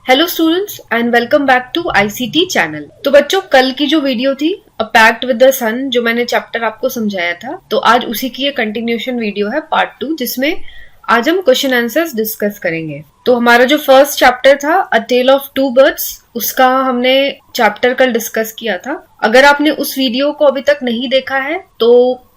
Hello students and welcome back to ICT channel. तो बच्चों, कल की जो वीडियो थी a pact with the sun, जो मैंने चैप्टर आपको समझाया था, तो आज उसी की एक कंटिन्यूशन वीडियो है पार्ट 2, जिसमें आज हम क्वेश्चन आंसर्स डिस्कस करेंगे। तो हमारा जो फर्स्ट चैप्टर था अ टेल ऑफ टू बर्ड्स, उसका हमने चैप्टर कल डिस्कस किया था। अगर आपने उस वीडियो को अभी तक नहीं देखा है तो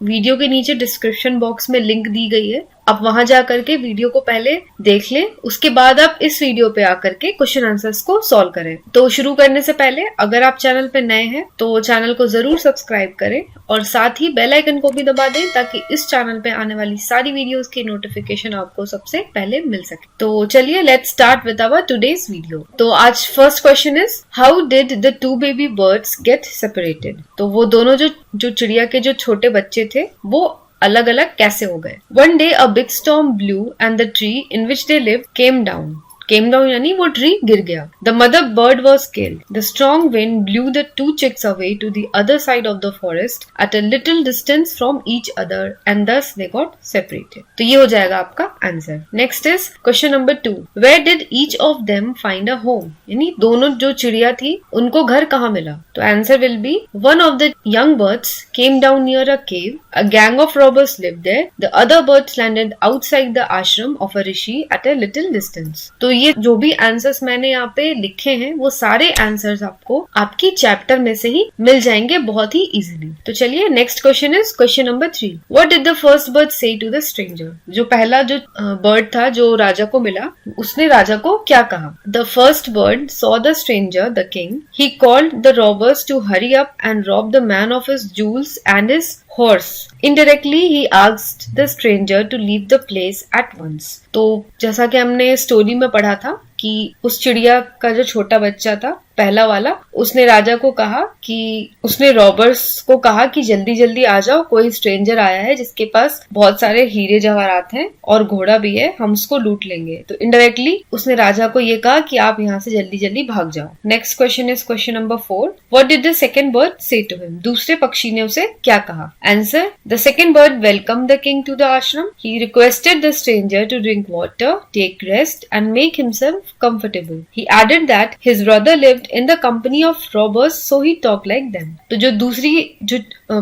वीडियो के नीचे डिस्क्रिप्शन बॉक्स में लिंक दी गई है, आप वहां जाकर के वीडियो को पहले देख लें, उसके बाद आप इस वीडियो पे आकर के क्वेश्चन आंसर्स को सॉल्व करें। तो शुरू करने से पहले अगर आप चैनल पे नए हैं तो चैनल को जरूर सब्सक्राइब करें और साथ ही बेल आइकन को भी दबा दें ताकि इस चैनल पे आने वाली सारी वीडियोस की नोटिफिकेशन आपको सबसे पहले मिल सके। तो चलिए let's start with our today's video. तो आज first question is how did the two baby birds get separated. तो वो दोनों जो चिड़िया के जो छोटे बच्चे थे वो अलग अलग कैसे हो गए। One day a big storm blew and the tree in which they live came down यानी वो ट्री गिर गया। The mother bird was killed. The strong wind blew the two chicks away to the other side of the forest at a little distance from each other and thus they got separated. तो ये हो जाएगा आपका answer. Next is question number 2, where did each of them find a home, यानी दोनों जो चिड़िया थी उनको घर कहाँ मिला। तो answer will be one of the young birds came down near a cave, a gang of robbers lived there, the other birds landed outside the ashram of a rishi at a little distance. तो ये जो भी answers मैंने यहाँ पे लिखे हैं वो सारे आंसर्स आपको आपकी चैप्टर में से ही मिल जाएंगे बहुत ही इजीली। तो चलिए next question is question number 3, what did the first bird say to the stranger. जो पहला जो बर्ड था जो राजा को मिला, उसने राजा को क्या कहा। The first bird saw the stranger the king, he called the robbers to hurry up and rob the man of his jewels and his horse. Indirectly, he asked the stranger to leave the place at once. तो जैसा कि हमने story में पढ़ा था कि उस चिड़िया का जो छोटा बच्चा था पहला वाला, उसने राजा को कहा कि उसने रॉबर्स को कहा कि जल्दी जल्दी आ जाओ, कोई स्ट्रेंजर आया है जिसके पास बहुत सारे हीरे जवाहरात हैं और घोड़ा भी है, हम उसको लूट लेंगे। तो इनडायरेक्टली उसने राजा को ये कहा कि आप यहाँ से जल्दी जल्दी भाग जाओ। Next question is question number 4, what did the second bird say to him. दूसरे पक्षी ने उसे क्या कहा। Answer, the second bird welcome the king to the ashram, he requested the stranger to drink water, take rest and make himself comfortable. He added that his brother lived in the company of robbers so he talked like them. तो जो दूसरी जो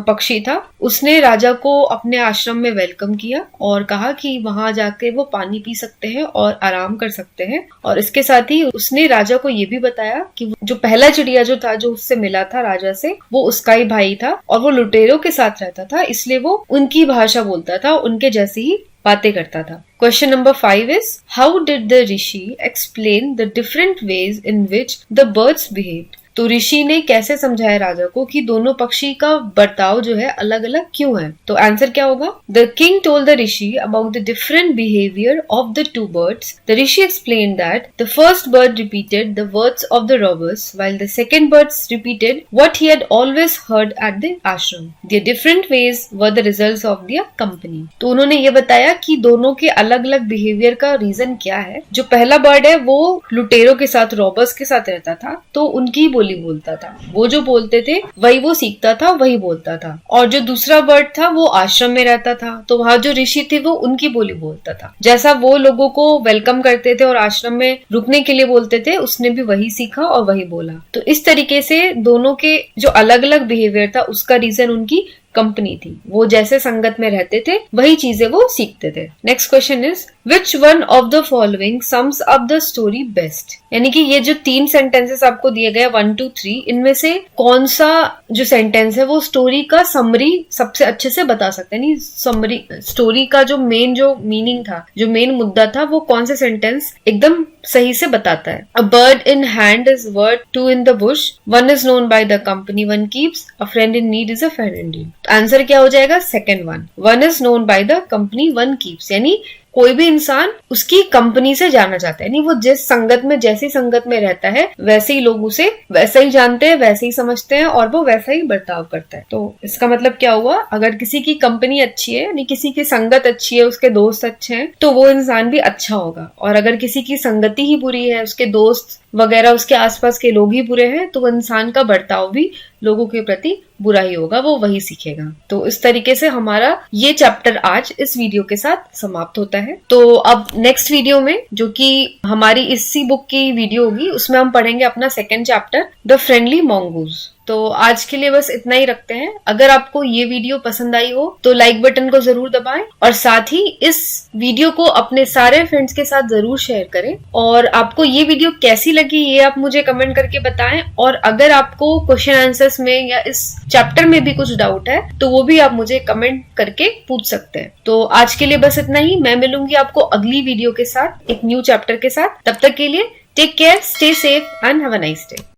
पक्षी था उसने राजा को अपने आश्रम में वेलकम किया और कहा कि वहां जाके वो पानी पी सकते हैं और आराम कर सकते हैं, और इसके साथ ही उसने राजा को ये भी बताया कि जो पहला चिड़िया जो था जो उससे मिला था राजा से, वो उसका ही भाई था और वो लुटेरों के साथ रहता था, इसलिए वो उनकी भाषा बोलता था, उनके जैसी ही बातें करता था। Question number 5 is how did the rishi explain the different ways in which the birds behaved. तो ऋषि ने कैसे समझाया राजा को कि दोनों पक्षी का बर्ताव जो है अलग अलग क्यों है। तो आंसर क्या होगा, the king told the rishi about the different behaviour of the two birds. The rishi explain that the first bird repeated the words of the robbers while the second birds repeated what he had always heard at the ashram. The different ways were the results of their company. तो उन्होंने ये बताया कि दोनों के अलग अलग behaviour का रीजन क्या है। जो पहला बर्ड है वो लुटेरों के साथ, रॉबर्स के साथ रहता था, तो उनकी बोलता था, वो जो बोलते थे वही वो सीखता था, वही बोलता था। और जो दूसरा बर्ड था वो आश्रम में रहता था, तो वहां जो ऋषि थे वो उनकी बोली बोलता था। जैसा वो लोगों को वेलकम करते थे और आश्रम में रुकने के लिए बोलते थे, उसने भी वही सीखा और वही बोला। तो इस तरीके से दोनों के जो अलग अलग बिहेवियर था उसका रीजन उनकी कंपनी थी, वो जैसे संगत में रहते थे वही चीजें वो सीखते थे। Next question is which one of the following sums up the story best. यानी कि ये जो 3 सेंटेंसेस आपको दिए गए 1 2 3, इनमें से कौन सा जो सेंटेंस है वो स्टोरी का समरी सबसे अच्छे से बता सकते हैं। यानी समरी स्टोरी का जो मेन जो मीनिंग था, जो मेन मुद्दा था, वो कौन से सेंटेंस एकदम सही से बताता है। A bird in hand is worth 2 in the bush, one is known by the company one keeps, a friend in need is a friend indeed। Answer क्या हो जाएगा, second one is known by the company one keeps. यानी कोई भी इंसान उसकी company से जाना चाहता है, यानी वो जिस संगत में, जैसी संगत में रहता है वैसे ही लोग उसे वैसा ही जानते हैं, वैसे ही समझते हैं और वो वैसा ही बर्ताव करता है। तो इसका मतलब क्या हुआ, अगर किसी की कंपनी अच्छी है यानी किसी की संगत अच्छी है, उसके दोस्त अच्छे हैं, तो वो इंसान भी अच्छा होगा। और अगर किसी की संगति ही बुरी है, उसके दोस्त वगैरह उसके आसपास के लोग ही बुरे हैं तो इंसान का बर्ताव भी लोगों के प्रति बुरा ही होगा, वो वही सीखेगा। तो इस तरीके से हमारा ये चैप्टर आज इस वीडियो के साथ समाप्त होता है। तो अब नेक्स्ट वीडियो में, जो कि हमारी इसी बुक की वीडियो होगी, उसमें हम पढ़ेंगे अपना second chapter, the friendly mongoose. तो आज के लिए बस इतना ही रखते हैं। अगर आपको ये वीडियो पसंद आई हो तो लाइक बटन को जरूर दबाएं और साथ ही इस वीडियो को अपने सारे फ्रेंड्स के साथ जरूर शेयर करें। और आपको ये वीडियो कैसी लगी ये आप मुझे कमेंट करके बताएं। और अगर आपको क्वेश्चन आंसर्स में या इस चैप्टर में भी कुछ डाउट है तो वो भी आप मुझे कमेंट करके पूछ सकते हैं। तो आज के लिए बस इतना ही। मैं मिलूंगी आपको अगली वीडियो के साथ, एक न्यू चैप्टर के साथ। तब तक के लिए take care, stay safe and have a nice day.